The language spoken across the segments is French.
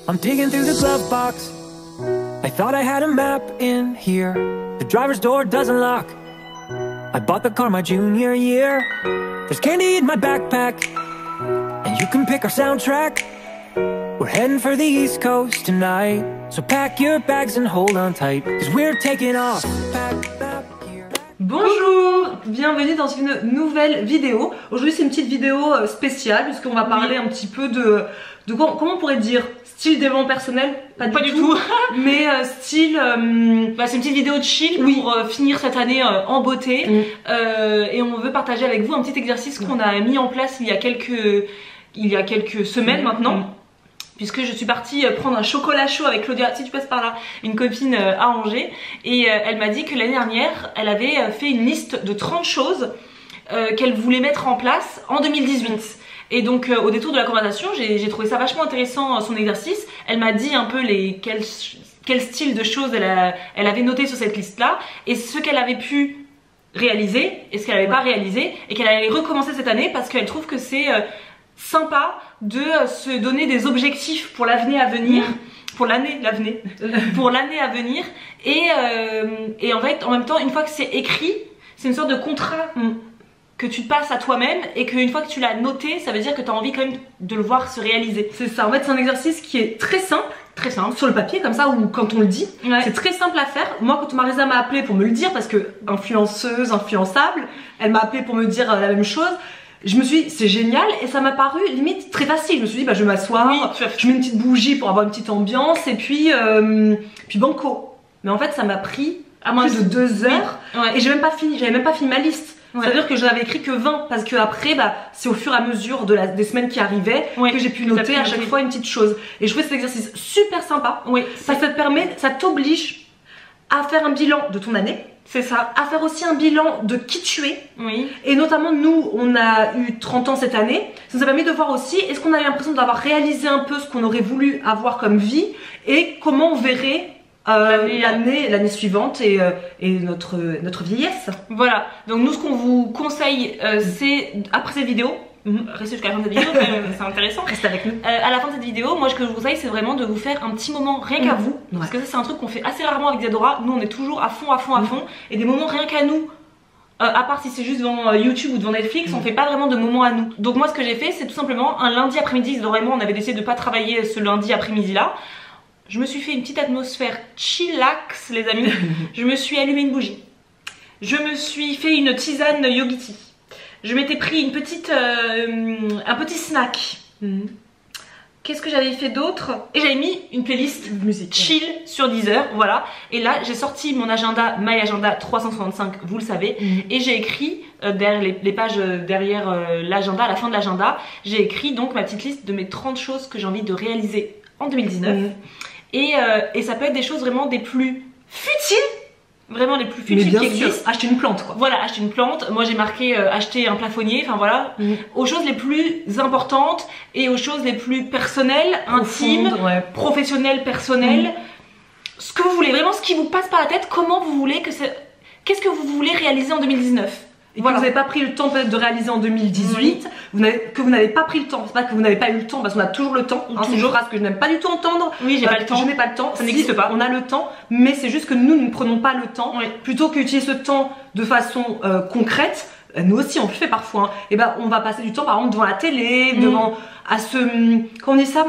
I'm digging through the glove box. I thought I had a map in here. The driver's door doesn't lock. I bought the car my junior year. There's candy in my backpack, and you can pick our soundtrack. We're heading for the East Coast tonight, so pack your bags and hold on tight, 'cause we're taking off. Bonjour, bienvenue dans une nouvelle vidéo. Aujourd'hui c'est une petite vidéo spéciale puisqu'on va parler un petit peu de comment on pourrait dire, style développement personnel, pas du tout. Mais style, c'est une petite vidéo de chill pour finir cette année en beauté. Et on veut partager avec vous un petit exercice qu'on a mis en place il y a quelques semaines maintenant. Puisque je suis partie prendre un chocolat chaud avec Claudia, si tu passes par là, une copine à Angers. Et elle m'a dit que l'année dernière, elle avait fait une liste de 30 choses qu'elle voulait mettre en place en 2018. Et donc au détour de la conversation, j'ai trouvé ça vachement intéressant, son exercice. Elle m'a dit un peu quel style de choses elle avait noté sur cette liste là, et ce qu'elle avait pu réaliser et ce qu'elle n'avait pas réalisé, et qu'elle allait recommencer cette année parce qu'elle trouve que c'est sympa de se donner des objectifs pour l'année à venir, pour l'année à venir, et en fait en même temps, une fois que c'est écrit, c'est une sorte de contrat que tu te passes à toi-même, et qu'une fois que tu l'as noté, ça veut dire que tu as envie quand même de le voir se réaliser. C'est ça, en fait c'est un exercice qui est très simple sur le papier comme ça, ou quand on le dit, c'est très simple à faire. Moi quand Marisa m'a appelé pour me le dire, parce que influenceuse, influençable, elle m'a appelé pour me dire la même chose, je me suis dit c'est génial, et ça m'a paru limite très facile. Je me suis dit bah je vais m'asseoir, je mets une petite bougie pour avoir une petite ambiance, et puis banco. Mais en fait ça m'a pris plus de 2 heures, et j'avais même pas fini ma liste. Ça veut dire que je n'avais écrit que 20, parce que après c'est au fur et à mesure des semaines qui arrivaient que j'ai pu noter à chaque fois une petite chose. Et je trouvais cet exercice super sympa, parce que ça t'oblige à faire un bilan de ton année. C'est ça, à faire aussi un bilan de qui tu es. Et notamment nous, on a eu 30 ans cette année. Ça nous a permis de voir aussi, est-ce qu'on a eu l'impression d'avoir réalisé un peu ce qu'on aurait voulu avoir comme vie, et comment on verrait l'année suivante, et notre vieillesse. Voilà, donc nous ce qu'on vous conseille, c'est après cette vidéo, restez jusqu'à la fin de cette vidéo, c'est intéressant. Restez avec nous. À la fin de cette vidéo, moi ce que je vous conseille, c'est vraiment de vous faire un petit moment rien qu'à vous, parce que ça c'est un truc qu'on fait assez rarement avec Isadora. Nous on est toujours à fond, et des moments rien qu'à nous, à part si c'est juste devant YouTube ou devant Netflix, on fait pas vraiment de moments à nous. Donc moi ce que j'ai fait, c'est tout simplement un lundi après-midi. Isadora et moi on avait décidé de pas travailler ce lundi après-midi là. Je me suis fait une petite atmosphère chillax, les amis. Je me suis allumé une bougie. Je me suis fait une tisane yogiti. Je m'étais pris un petit snack. Qu'est-ce que j'avais fait d'autre? Et j'avais mis une playlist musique chill sur Deezer, voilà. Et là, j'ai sorti mon agenda, My Agenda 365, vous le savez. Et j'ai écrit, derrière les pages derrière l'agenda, à la fin de l'agenda, j'ai écrit donc ma petite liste de mes 30 choses que j'ai envie de réaliser en 2019. Et ça peut être des choses vraiment des plus futiles, vraiment les plus futiles qui existent. Acheter une plante quoi. Voilà, acheter une plante. Moi j'ai marqué acheter un plafonnier, enfin voilà. Aux choses les plus importantes et aux choses les plus personnelles, intimes, professionnelles, personnelles. Ce que vous voulez, vraiment ce qui vous passe par la tête, comment vous voulez que c'est. Qu'est-ce que vous voulez réaliser en 2019? Et que vous n'avez pas pris le temps peut-être de réaliser en 2018, que vous n'avez pas pris le temps, c'est pas que vous n'avez pas eu le temps, parce qu'on a toujours le temps, c'est une phrase que je n'aime pas du tout entendre. Oui, j'ai pas le temps. Je n'ai pas le temps, ça n'existe pas. On a le temps, mais c'est juste que nous ne prenons pas le temps, plutôt qu'utiliser ce temps de façon concrète. Nous aussi on le fait parfois, et ben on va passer du temps par exemple devant la télé, comment on dit ça,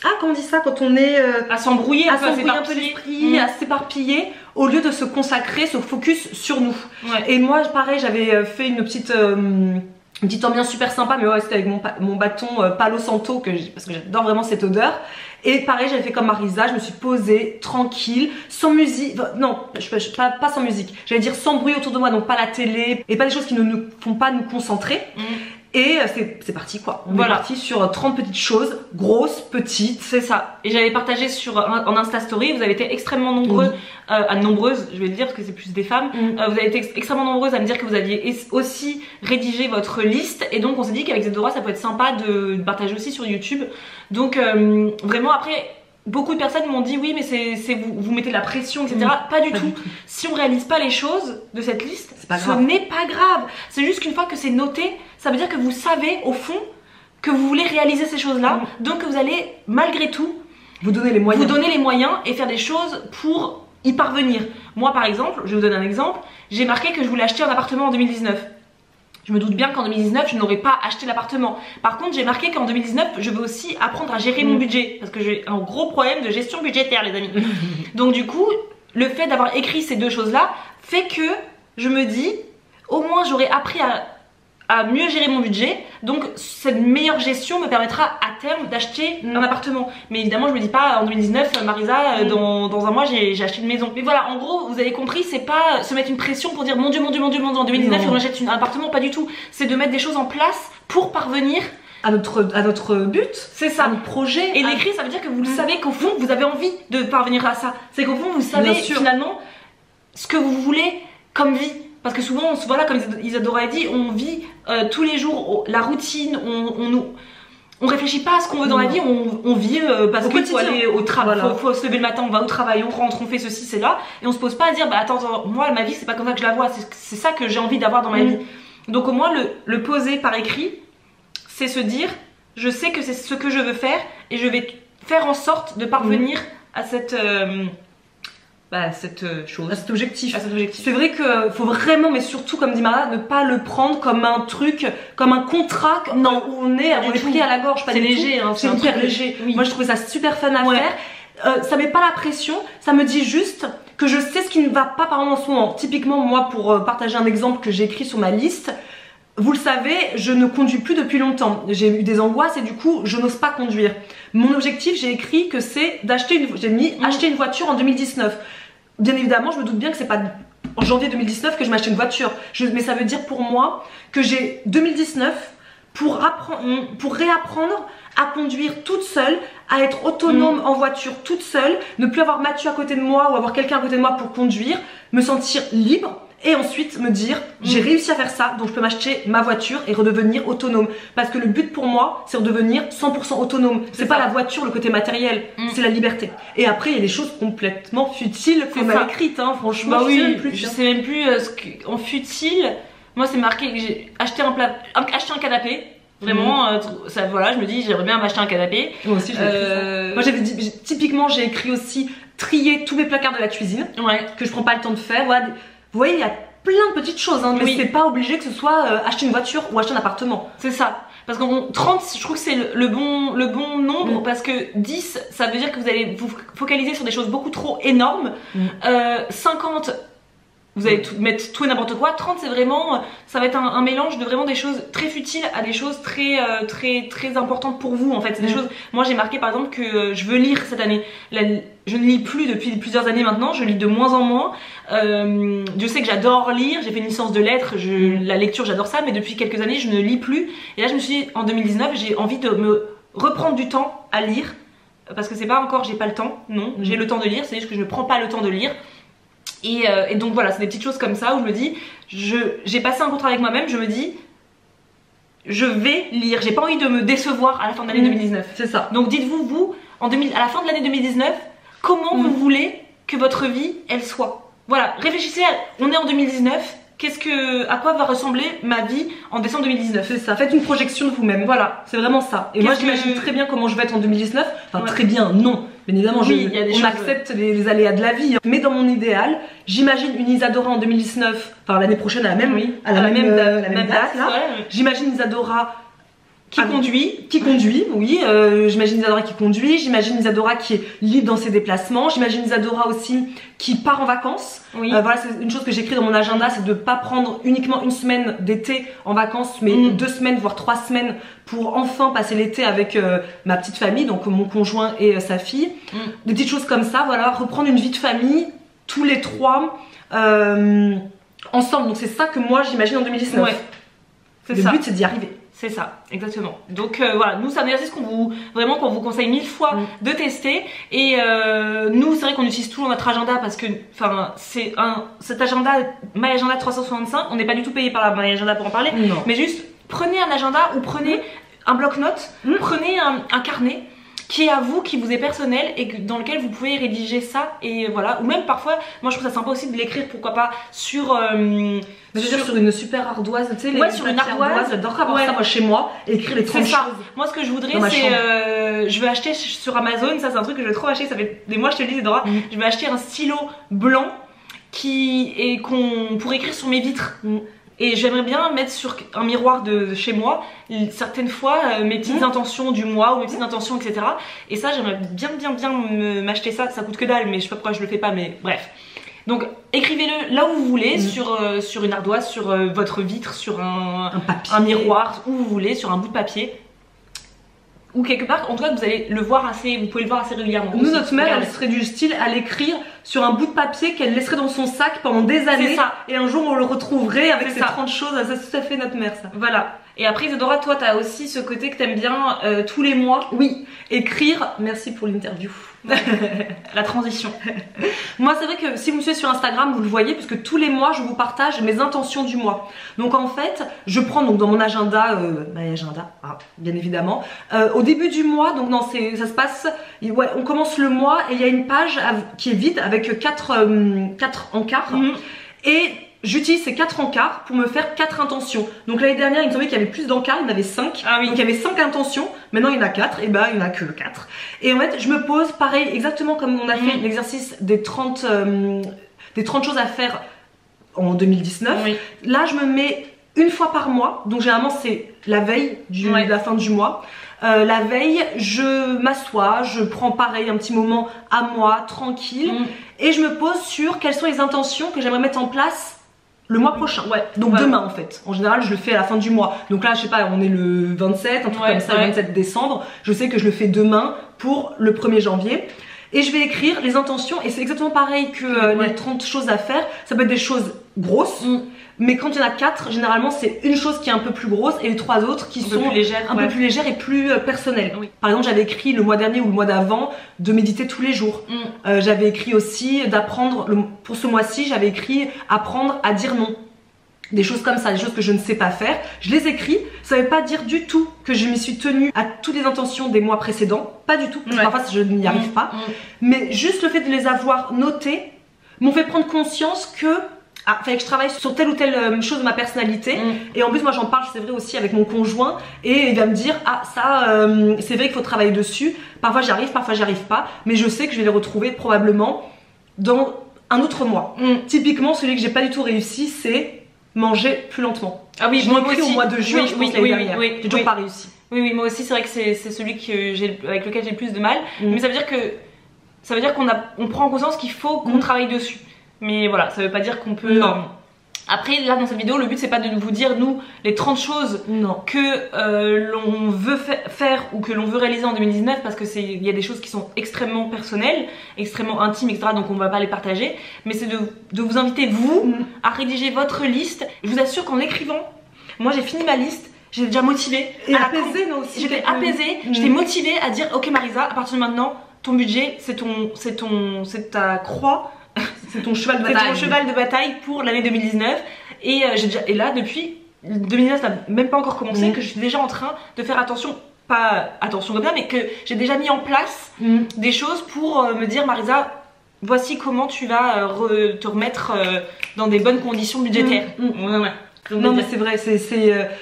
comment on dit ça quand on est à s'embrouiller un peu l'esprit, à s'éparpiller, au lieu de se consacrer, se focus sur nous. Et moi pareil, j'avais fait une petite ambiance super sympa, mais c'était avec mon bâton Palo Santo, parce que j'adore vraiment cette odeur. Et pareil, j'avais fait comme Marisa, je me suis posée tranquille, sans musique, non, pas sans musique, j'allais dire sans bruit autour de moi, donc pas la télé, et pas des choses qui ne nous font pas nous concentrer. Et c'est parti quoi. On est parti sur 30 petites choses, grosses, petites. C'est ça. Et j'avais partagé en Insta Story, vous avez été extrêmement nombreux, nombreuses, je vais le dire parce que c'est plus des femmes, vous avez été extrêmement nombreuses à me dire que vous aviez aussi rédigé votre liste. Et donc on s'est dit qu'avec Isadora ça peut être sympa de partager aussi sur YouTube. Donc vraiment après, beaucoup de personnes m'ont dit oui mais vous mettez de la pression, etc. Pas du tout. Si on réalise pas les choses de cette liste, ce n'est pas grave. C'est juste qu'une fois que c'est noté, ça veut dire que vous savez au fond que vous voulez réaliser ces choses-là, donc que vous allez malgré tout vous donner les moyens et faire des choses pour y parvenir. Moi par exemple, je vais vous donner un exemple, j'ai marqué que je voulais acheter un appartement en 2019. Je me doute bien qu'en 2019 je n'aurais pas acheté l'appartement. Par contre j'ai marqué qu'en 2019 je veux aussi apprendre à gérer mon budget, parce que j'ai un gros problème de gestion budgétaire les amis. Donc du coup le fait d'avoir écrit ces deux choses là fait que je me dis au moins j'aurais appris à mieux gérer mon budget, donc cette meilleure gestion me permettra à terme d'acheter un appartement. Mais évidemment je me dis pas en 2019 Marisa dans un mois j'ai acheté une maison. Mais voilà, en gros vous avez compris, c'est pas se mettre une pression pour dire mon dieu en 2019 il faut que j'achète un appartement, pas du tout. C'est de mettre des choses en place pour parvenir à notre but, c'est ça, à notre projet. Et l'écrit ça veut dire que vous le savez qu'au fond vous avez envie de parvenir à ça. C'est qu'au fond vous savez finalement ce que vous voulez comme vie. Parce que souvent, voilà, comme Isadora a dit, on vit tous les jours la routine, on réfléchit pas à ce qu'on veut dans la vie, on vit parce qu'il faut aller au travail, faut se lever le matin, on va au travail, on rentre, on fait ceci, c'est là, et on se pose pas à dire, bah attends, moi ma vie c'est pas comme ça que je la vois, c'est ça que j'ai envie d'avoir dans ma vie. Donc au moins le poser par écrit, c'est se dire, je sais que c'est ce que je veux faire, et je vais faire en sorte de parvenir à cette chose, à cet objectif. C'est vrai que faut vraiment, mais surtout comme dit Mara, ne pas le prendre comme un truc, comme un contrat où on est pris à la gorge. C'est léger, hein, c'est hyper léger. Moi je trouvais ça super fun à faire. Ça met pas la pression, ça me dit juste que je sais ce qui ne va pas par exemple en ce moment. Typiquement moi, pour partager un exemple que j'ai écrit sur ma liste, vous le savez, je ne conduis plus depuis longtemps. J'ai eu des angoisses et du coup je n'ose pas conduire. Mon objectif, j'ai écrit que c'est d'acheter acheter une voiture en 2019. Bien évidemment, je me doute bien que c'est pas en janvier 2019 que je m'achète une voiture. Mais ça veut dire pour moi que j'ai 2019 pour réapprendre à conduire toute seule, à être autonome en voiture toute seule, ne plus avoir Mathieu à côté de moi ou avoir quelqu'un à côté de moi pour conduire, me sentir libre. Et ensuite me dire, j'ai réussi à faire ça, donc je peux m'acheter ma voiture et redevenir autonome. Parce que le but pour moi, c'est de devenir 100% autonome. C'est pas la voiture, le côté matériel, c'est la liberté. Et après, il y a des choses complètement futiles qu'on a écrites, hein, franchement. Bah oui, je sais même plus en futile. Moi, c'est marqué que j'ai acheté un canapé. Vraiment, ça, voilà, je me dis, j'aimerais bien m'acheter un canapé. Moi aussi, j'ai écrit ça. Moi, typiquement, j'ai écrit aussi trier tous mes placards de la cuisine, que je prends pas le temps de faire. Voilà. Vous voyez, il y a plein de petites choses, hein, mais c'est pas obligé que ce soit acheter une voiture ou acheter un appartement. C'est ça. Parce que 30, je trouve que c'est le bon nombre, parce que 10, ça veut dire que vous allez vous focaliser sur des choses beaucoup trop énormes. 50, vous allez mettre tout et n'importe quoi. 30, c'est vraiment, ça va être un mélange de vraiment des choses très futiles à des choses très importantes pour vous en fait. C'est des choses, moi j'ai marqué par exemple que je veux lire cette année. Je ne lis plus depuis plusieurs années maintenant, je lis de moins en moins. Je sais que j'adore lire, j'ai fait une licence de lettres, la lecture j'adore ça, mais depuis quelques années je ne lis plus. Et là je me suis dit, en 2019 j'ai envie de me reprendre du temps à lire, parce que c'est pas encore j'ai pas le temps, non, j'ai le temps de lire, c'est juste que je ne prends pas le temps de lire. Et donc voilà, c'est des petites choses comme ça où je me dis, j'ai passé un contrat avec moi-même, je me dis, je vais lire, j'ai pas envie de me décevoir à la fin de l'année 2019. C'est ça. Donc dites-vous, vous, à la fin de l'année 2019, comment vous voulez que votre vie, elle soit. Voilà, réfléchissez, on est en 2019, à quoi va ressembler ma vie en décembre 2019. C'est ça, faites une projection de vous-même, voilà, c'est vraiment ça. Et moi j'imagine très bien comment je vais être en 2019, enfin très bien, non. Bien évidemment, on accepte les aléas de la vie. Mais dans mon idéal, j'imagine une Isadora en 2019, enfin l'année prochaine à la même date. J'imagine Isadora qui conduit, oui. J'imagine Isadora qui conduit, j'imagine Isadora qui est libre dans ses déplacements, j'imagine Isadora aussi qui part en vacances. Voilà, c'est une chose que j'écris dans mon agenda, c'est de pas prendre uniquement une semaine d'été en vacances, mais 2 semaines, voire 3 semaines pour enfin passer l'été avec ma petite famille, donc mon conjoint et sa fille. Des petites choses comme ça, voilà, reprendre une vie de famille, tous les 3, ensemble. Donc c'est ça que moi j'imagine en 2019. Le but c'est d'y arriver. C'est ça, exactement. Donc voilà, nous c'est un exercice qu'on vous conseille 1000 fois de tester. Et nous c'est vrai qu'on utilise toujours notre agenda parce que cet agenda, My Agenda 365, on n'est pas du tout payé par la My Agenda pour en parler. Mais juste prenez un agenda ou prenez un bloc-notes, prenez un carnet qui est à vous, qui vous est personnel et dans lequel vous pouvez rédiger ça et voilà. Ou même parfois, moi je trouve ça sympa aussi de l'écrire, pourquoi pas sur sur une super ardoise, tu sais, ouais, sur une ardoise. J'adore avoir ça moi chez moi et écrire les 30 choses. Moi ce que je voudrais c'est je vais acheter sur Amazon, ça c'est un truc que je vais trop acheter, ça fait des mois je te le dis Dora, je vais acheter un stylo blanc pour écrire sur mes vitres. Et j'aimerais bien mettre sur un miroir de chez moi certaines fois mes petites intentions du mois ou mes petites intentions, etc. Et ça j'aimerais bien m'acheter ça. Ça coûte que dalle, mais je sais pas pourquoi je le fais pas, mais bref. Donc écrivez-le là où vous voulez, sur une ardoise, sur votre vitre, sur un miroir, où vous voulez, sur un bout de papier. Ou quelque part, en tout cas, vous allez le voir vous pouvez le voir assez régulièrement. Nous, notre mère, elle serait du style à l'écrire sur un bout de papier qu'elle laisserait dans son sac pendant des années. C'est ça. Et un jour, on le retrouverait avec ces 30 choses. C'est tout à fait notre mère, ça. Voilà. Et après, Isadora, toi, t'as aussi ce côté que t'aimes bien tous les mois. Oui. Écrire. Merci pour l'interview. La transition. Moi c'est vrai que si vous me suivez sur Instagram vous le voyez parce que tous les mois je vous partage mes intentions du mois. Donc en fait je prends donc dans mon agenda, bien évidemment, au début du mois, donc ça se passe, ouais, on commence le mois et il y a une page qui est vide avec 4 encarts et j'utilise ces 4 encarts pour me faire 4 intentions. Donc l'année dernière, il me semblait qu'il y avait plus d'encarts, il y en avait 5. Ah oui. Donc il y avait 5 intentions. Maintenant il y en a 4, et ben il n'y en a que 4. Et en fait, je me pose pareil, exactement comme on a fait l'exercice des 30 choses à faire en 2019. Oui. Là, je me mets une fois par mois. Donc généralement, c'est la veille de la fin du mois. La veille, je m'assois, je prends pareil un petit moment à moi, tranquille. Et je me pose sur quelles sont les intentions que j'aimerais mettre en place le mois prochain. Ouais. Donc demain en fait. En général je le fais à la fin du mois. Donc là je sais pas, on est le 27, un truc comme ça, le 27 décembre. Je sais que je le fais demain pour le 1er janvier. Et je vais écrire les intentions et c'est exactement pareil que les 30 choses à faire. Ça peut être des choses grosses. Mais quand il y en a 4, généralement c'est une chose qui est un peu plus grosse et les 3 autres qui sont un peu plus légères et plus personnelles. Par exemple, j'avais écrit le mois dernier ou le mois d'avant de méditer tous les jours. J'avais écrit aussi d'apprendre, pour ce mois-ci, j'avais écrit apprendre à dire non. Des choses comme ça, des choses que je ne sais pas faire. Je les écris, ça veut pas dire du tout que je m'y suis tenue à toutes les intentions des mois précédents. Pas du tout, parce que parfois je n'y arrive pas. Mais juste le fait de les avoir notées m'ont fait prendre conscience que fallait que je travaille sur telle ou telle chose de ma personnalité. Et en plus moi j'en parle, c'est vrai aussi avec mon conjoint, et il va me dire c'est vrai qu'il faut travailler dessus. Parfois j'y arrive, parfois j'y arrive pas, mais je sais que je vais les retrouver probablement dans un autre mois. Typiquement celui que j'ai pas du tout réussi, c'est manger plus lentement. Ah oui, moi aussi au mois de juin, je pense l'année dernière. J'ai toujours pas réussi. Oui, moi aussi c'est vrai que c'est celui avec lequel j'ai le plus de mal. Mais ça veut dire qu'on prend conscience qu'il faut qu'on travaille dessus. Mais voilà, ça veut pas dire qu'on peut... Non. Après, là dans cette vidéo, le but c'est pas de vous dire, nous, les 30 choses que l'on veut faire ou que l'on veut réaliser en 2019, parce que il y a des choses qui sont extrêmement personnelles, extrêmement intimes, etc. Donc on va pas les partager. Mais c'est de vous inviter, vous, à rédiger votre liste. Je vous assure qu'en écrivant, moi j'ai fini ma liste, j'étais déjà motivée. Et apaisée, moi aussi. J'étais apaisée, j'étais motivée à dire, ok Marisa, à partir de maintenant, ton budget, c'est ta croix. C'est ton cheval de bataille. C'est ton cheval de bataille pour l'année 2019. Et là, depuis 2019, ça n'a même pas encore commencé, que je suis déjà en train de faire attention, pas attention comme ça, mais que j'ai déjà mis en place des choses pour me dire, Marisa, voici comment tu vas te remettre dans des bonnes conditions budgétaires. Non mais c'est vrai,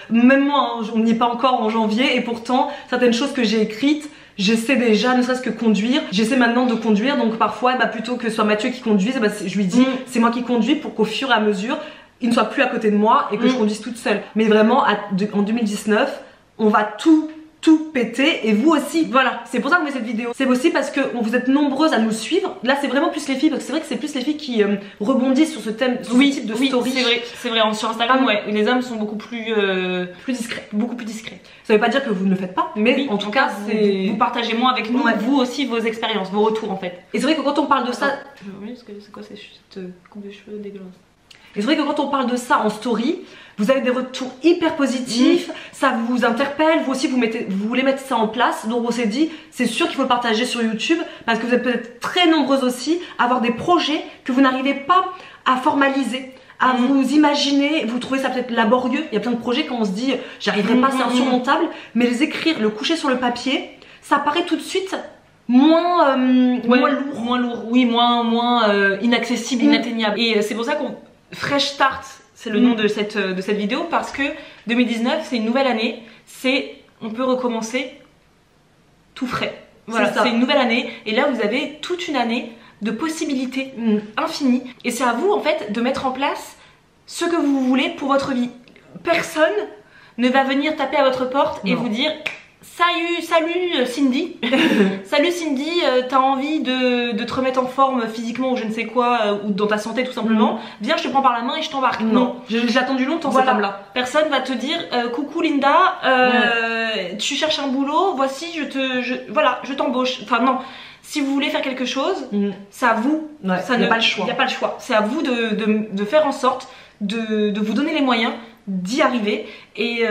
même moi, on n'y est pas encore en janvier, et pourtant, certaines choses que j'ai écrites, j'essaie déjà, ne serait-ce que conduire. J'essaie maintenant de conduire, donc parfois, plutôt que ce soit Mathieu qui conduise, je lui dis c'est moi qui conduis pour qu'au fur et à mesure, il ne soit plus à côté de moi et que je conduise toute seule. Mais vraiment, en 2019, on va tout péter, et vous aussi. Voilà, c'est pour ça qu'on fait cette vidéo. C'est aussi parce que vous êtes nombreuses à nous suivre. Là c'est vraiment plus les filles, parce que c'est vrai que c'est plus les filles qui rebondissent sur ce thème, sur ce type de story. C'est vrai, sur Instagram, les hommes sont beaucoup plus discrets. Beaucoup plus discrets. Ça veut pas dire que vous ne le faites pas, mais en tout cas vous partagez moins avec nous, vous aussi, vos expériences, vos retours en fait. Et c'est vrai que quand on parle de ça... Oui, c'est quoi cette coupe de cheveux dégueulasse? Et c'est vrai que quand on parle de ça en story, vous avez des retours hyper positifs, ça vous interpelle, vous aussi vous voulez mettre ça en place. Donc on s'est dit, c'est sûr qu'il faut le partager sur YouTube, parce que vous êtes peut-être très nombreuses aussi à avoir des projets que vous n'arrivez pas à formaliser, à vous imaginer, vous trouvez ça peut-être laborieux. Il y a plein de projets quand on se dit, j'arriverai pas, c'est insurmontable, mais les écrire, le coucher sur le papier, ça paraît tout de suite moins lourd. Moins lourd, oui, moins inaccessible, inatteignable. Et c'est pour ça qu'on Fresh Start, c'est le nom de cette vidéo, parce que 2019 c'est une nouvelle année, on peut recommencer tout frais. Voilà, c'est une nouvelle année et là vous avez toute une année de possibilités infinies et c'est à vous en fait de mettre en place ce que vous voulez pour votre vie. Personne ne va venir taper à votre porte et vous dire salut Cindy, salut Cindy, t'as envie de te remettre en forme physiquement ou je ne sais quoi, ou dans ta santé tout simplement, viens je te prends par la main et je t'embarque. Non, j'ai attendu longtemps cette femme-là. Personne va te dire coucou Linda, tu cherches un boulot, voici je t'embauche. Enfin non, si vous voulez faire quelque chose, c'est à vous, ça n'y a pas le choix. Il n'y a pas le choix, c'est à vous de faire en sorte de vous donner les moyens d'y arriver et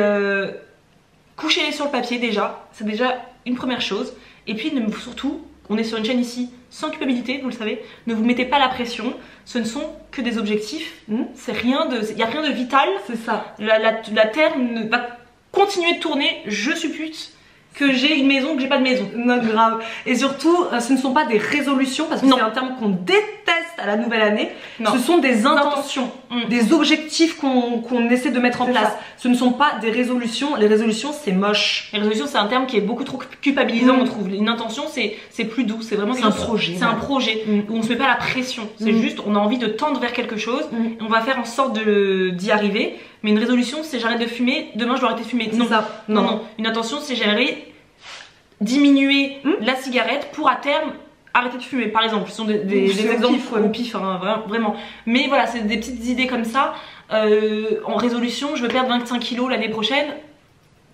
couchez-les sur le papier déjà, c'est déjà une première chose. Et puis surtout, on est sur une chaîne ici sans culpabilité, vous le savez, ne vous mettez pas la pression, ce ne sont que des objectifs, c'est rien il n'y a rien de vital, c'est ça. La Terre va continuer de tourner, je suppute que j'ai une maison, que j'ai pas de maison. Non, grave. Et surtout, ce ne sont pas des résolutions, parce que c'est un terme qu'on déteste à la nouvelle année. Non. Ce sont des intentions, des objectifs qu'on essaie de mettre en place. Ce ne sont pas des résolutions. Les résolutions, c'est moche. Les résolutions, c'est un terme qui est beaucoup trop culpabilisant, on trouve. Une intention, c'est plus doux. C'est vraiment un projet. C'est un projet où on se met pas la pression. C'est juste, on a envie de tendre vers quelque chose. Et on va faire en sorte d'y arriver. Mais une résolution, c'est j'arrête de fumer, demain je dois arrêter de fumer. Non, non. Une intention, c'est j'aimerais diminuer la cigarette pour à terme arrêter de fumer, par exemple. Ce sont des exemples au pif, hein, vraiment. Mais voilà, c'est des petites idées comme ça. En résolution, je veux perdre 25 kilos l'année prochaine.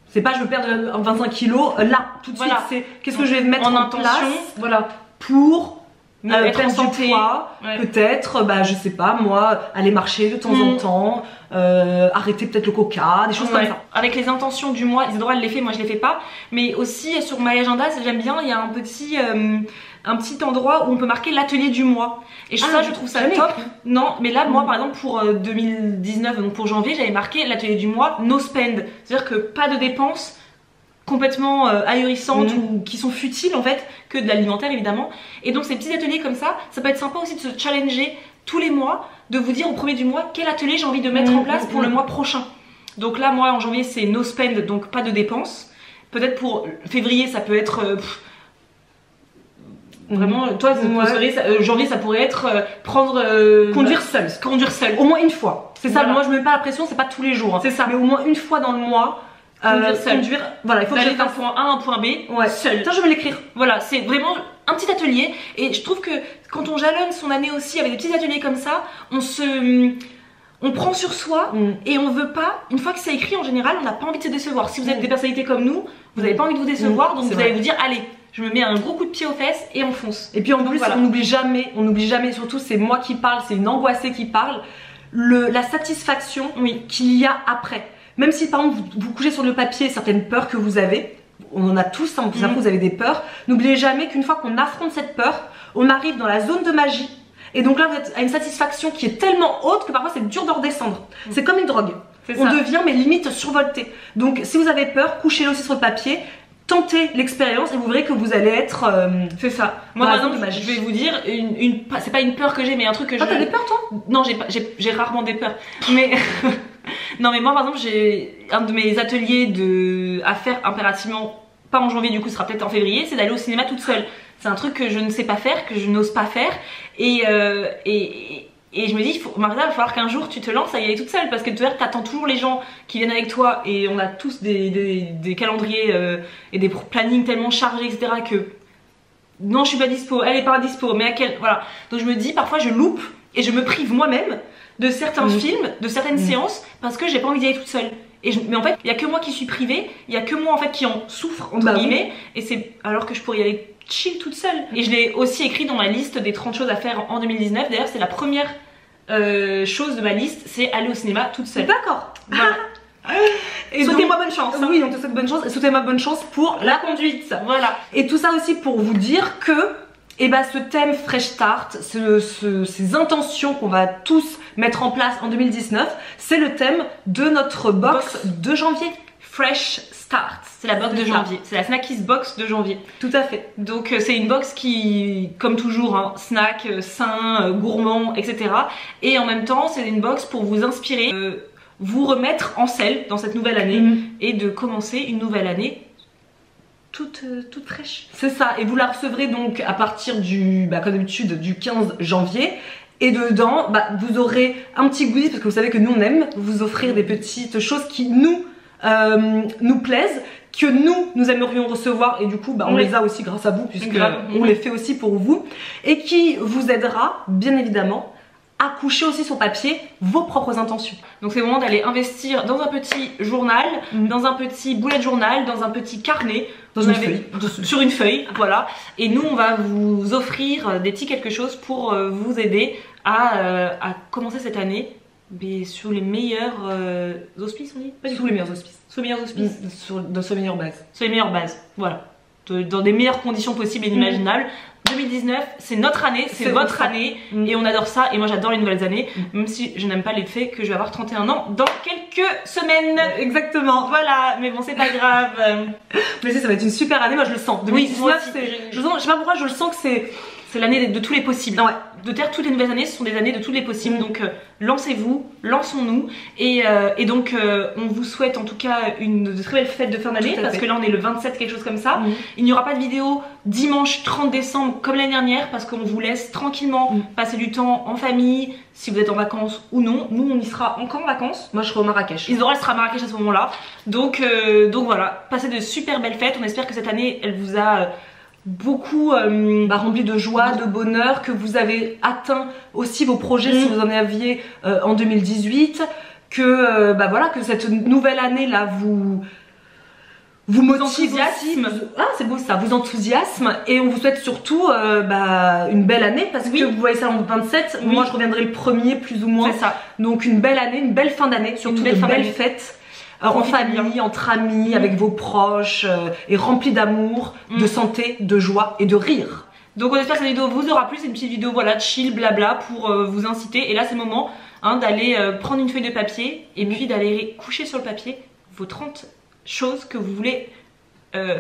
C'est pas je veux perdre 25 kilos là, tout de suite. C'est qu'est-ce que je vais mettre en intention pour perdre du poids, peut-être, je sais pas moi, aller marcher de temps en temps, arrêter peut-être le coca, des choses comme ça. Avec les intentions du mois, Isidora elle les fait, moi je les fais pas, mais aussi sur My Agenda, j'aime bien, il y a un petit endroit où on peut marquer l'atelier du mois. Et ça, je trouve ça top. Non, mais là, moi par exemple pour 2019, donc pour janvier, j'avais marqué l'atelier du mois no spend, c'est-à-dire que pas de dépenses complètement ahurissantes ou qui sont futiles en fait, que de l'alimentaire évidemment. Et donc ces petits ateliers comme ça peut être sympa aussi de se challenger tous les mois, de vous dire au premier du mois quel atelier j'ai envie de mettre en place pour le mois prochain. Donc là moi en janvier c'est no spend, donc pas de dépenses. Peut-être pour février ça peut être vraiment, toi janvier ça pourrait être conduire seul. Conduire seul. Au moins une fois. C'est ça, moi je me mets pas la pression, c'est pas tous les jours. Hein. C'est ça. Mais au moins une fois dans le mois. Conduire, voilà, il faut que j'aille d'un point A à un point B seul. Tiens, je vais l'écrire. Voilà, c'est vraiment un petit atelier. Et je trouve que quand on jalonne son année aussi avec des petits ateliers comme ça, on prend sur soi et on veut pas, une fois que c'est écrit en général, on n'a pas envie de se décevoir. Si vous êtes des personnalités comme nous, vous n'avez pas envie de vous décevoir, donc vous allez vous dire allez, je me mets un gros coup de pied aux fesses et on fonce. Et puis en plus, on n'oublie jamais, surtout c'est moi qui parle, c'est une angoissée qui parle, la satisfaction qu'il y a après. Même si par exemple vous couchez sur le papier certaines peurs que vous avez, on en a tous, hein, vous avez des peurs, n'oubliez jamais qu'une fois qu'on affronte cette peur, on arrive dans la zone de magie. Et donc là vous êtes à une satisfaction qui est tellement haute que parfois c'est dur de redescendre. C'est comme une drogue, on devient mais limite survolté. Donc si vous avez peur, couchez-le aussi sur le papier, tentez l'expérience et vous verrez que vous allez être c'est ça. Moi par exemple je vais vous dire c'est pas une peur que j'ai mais un truc que t'as des peurs toi? Non, j'ai rarement des peurs mais non mais moi par exemple j'ai un de mes ateliers à faire impérativement, pas en janvier du coup, ce sera peut-être en février, c'est d'aller au cinéma toute seule. C'est un truc que je ne sais pas faire, que je n'ose pas faire et je me dis, Marisa, il va falloir qu'un jour tu te lances à y aller toute seule parce que tu attends toujours les gens qui viennent avec toi et on a tous des calendriers et des plannings tellement chargés etc que non je suis pas dispo, elle est pas dispo, mais à quel... Voilà. Donc je me dis, parfois je loupe et je me prive moi-même de certains films, de certaines séances parce que j'ai pas envie d'y aller toute seule. Mais en fait, il y a que moi qui suis privée, il y a que moi en fait qui en souffre entre guillemets et c'est alors que je pourrais y aller chill toute seule. Et je l'ai aussi écrit dans ma liste des 30 choses à faire en 2019. D'ailleurs, c'est la première chose de ma liste, c'est aller au cinéma toute seule. D'accord. Voilà. Et souhaitez-moi bonne chance. Oui, on te souhaite bonne chance et souhaitez-moi bonne chance pour la conduite. Voilà. Et tout ça aussi pour vous dire que ce thème Fresh Start, ces intentions qu'on va tous mettre en place en 2019, c'est le thème de notre box de janvier. Fresh Start, c'est la box de janvier, c'est la Snackies Box de janvier. Tout à fait. Donc c'est une box qui, comme toujours, hein, snack, sain, gourmand, etc. Et en même temps, c'est une box pour vous inspirer, vous remettre en selle dans cette nouvelle année et de commencer une nouvelle année toute fraîche. C'est ça, et vous la recevrez donc à partir du, comme d'habitude, du 15 janvier. Et dedans, vous aurez un petit goodie, parce que vous savez que nous on aime vous offrir des petites choses qui nous plaisent, que nous aimerions recevoir, et du coup on les a aussi grâce à vous, puisque on les fait aussi pour vous, et qui vous aidera bien évidemment à coucher aussi sur papier vos propres intentions. Donc c'est le moment d'aller investir dans un petit journal, dans un petit bullet journal, dans un petit carnet, sur une feuille, voilà. Et nous on va vous offrir des petits quelque chose pour vous aider à commencer cette année sur les meilleurs auspices, on dit? Pas du tout les meilleurs auspices. Sur les meilleurs auspices, sur les meilleures bases. Sur les meilleures bases, voilà. Dans des meilleures conditions possibles et inimaginables. 2019, c'est notre année, c'est votre année, et on adore ça, et moi j'adore les nouvelles années, même si je n'aime pas le fait que je vais avoir 31 ans dans quelques semaines. Exactement. Voilà, mais bon, c'est pas grave. Mais ça va être une super année, moi je le sens. 2019, je sais pas pourquoi, je le sens que c'est l'année de tous les possibles. Ouais. De terre, toutes les nouvelles années, ce sont des années de tous les possibles. Donc lancez-vous, lançons-nous. Et donc on vous souhaite en tout cas de très belles fêtes de fin d'année, parce que là on est le 27, quelque chose comme ça. Il n'y aura pas de vidéo dimanche 30 décembre comme l'année dernière, parce qu'on vous laisse tranquillement passer du temps en famille, si vous êtes en vacances ou non. Nous on y sera encore en vacances. Moi je serai au Marrakech. Isidora sera à Marrakech à ce moment-là. Donc voilà, passez de super belles fêtes. On espère que cette année elle vous a beaucoup rempli de joie, de bonheur, que vous avez atteint aussi vos projets si vous en aviez en 2018, que voilà, que cette nouvelle année là vous motive aussi, c'est beau ça, vous enthousiasme, et on vous souhaite surtout une belle année, parce que vous voyez ça en 27, moi je reviendrai le premier plus ou moins, c'est ça. Donc une belle année, une belle fin d'année, surtout de belles fêtes. En famille, entre amis, avec vos proches, et rempli d'amour, de santé, de joie et de rire. Donc on espère que cette vidéo vous aura plu. C'est une petite vidéo voilà, chill, blabla, pour vous inciter. Et là c'est le moment d'aller prendre une feuille de papier et puis d'aller coucher sur le papier vos 30 choses que vous voulez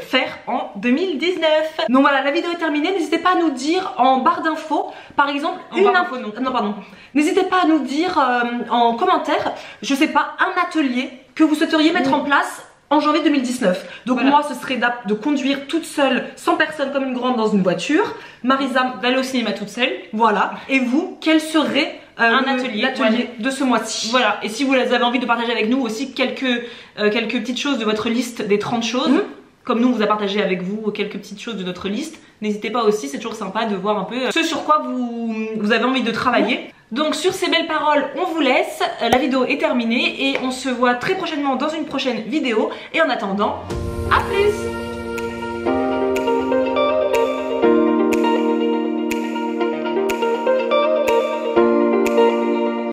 faire en 2019. Donc voilà, la vidéo est terminée. N'hésitez pas à nous dire en barre d'infos, par exemple, n'hésitez pas à nous dire en commentaire, je sais pas, un atelier que vous souhaiteriez mettre en place en janvier 2019. Donc moi ce serait de conduire toute seule, sans personne, comme une grande dans une voiture. Marisa d'aller au cinéma toute seule. Voilà. Et vous, quel serait un atelier de ce mois-ci? Voilà. Et si vous avez envie de partager avec nous aussi quelques petites choses de votre liste des 30 choses, comme nous on vous a partagé avec vous quelques petites choses de notre liste, n'hésitez pas aussi, c'est toujours sympa de voir un peu ce sur quoi vous avez envie de travailler. Donc sur ces belles paroles, on vous laisse, la vidéo est terminée et on se voit très prochainement dans une prochaine vidéo. Et en attendant, à plus!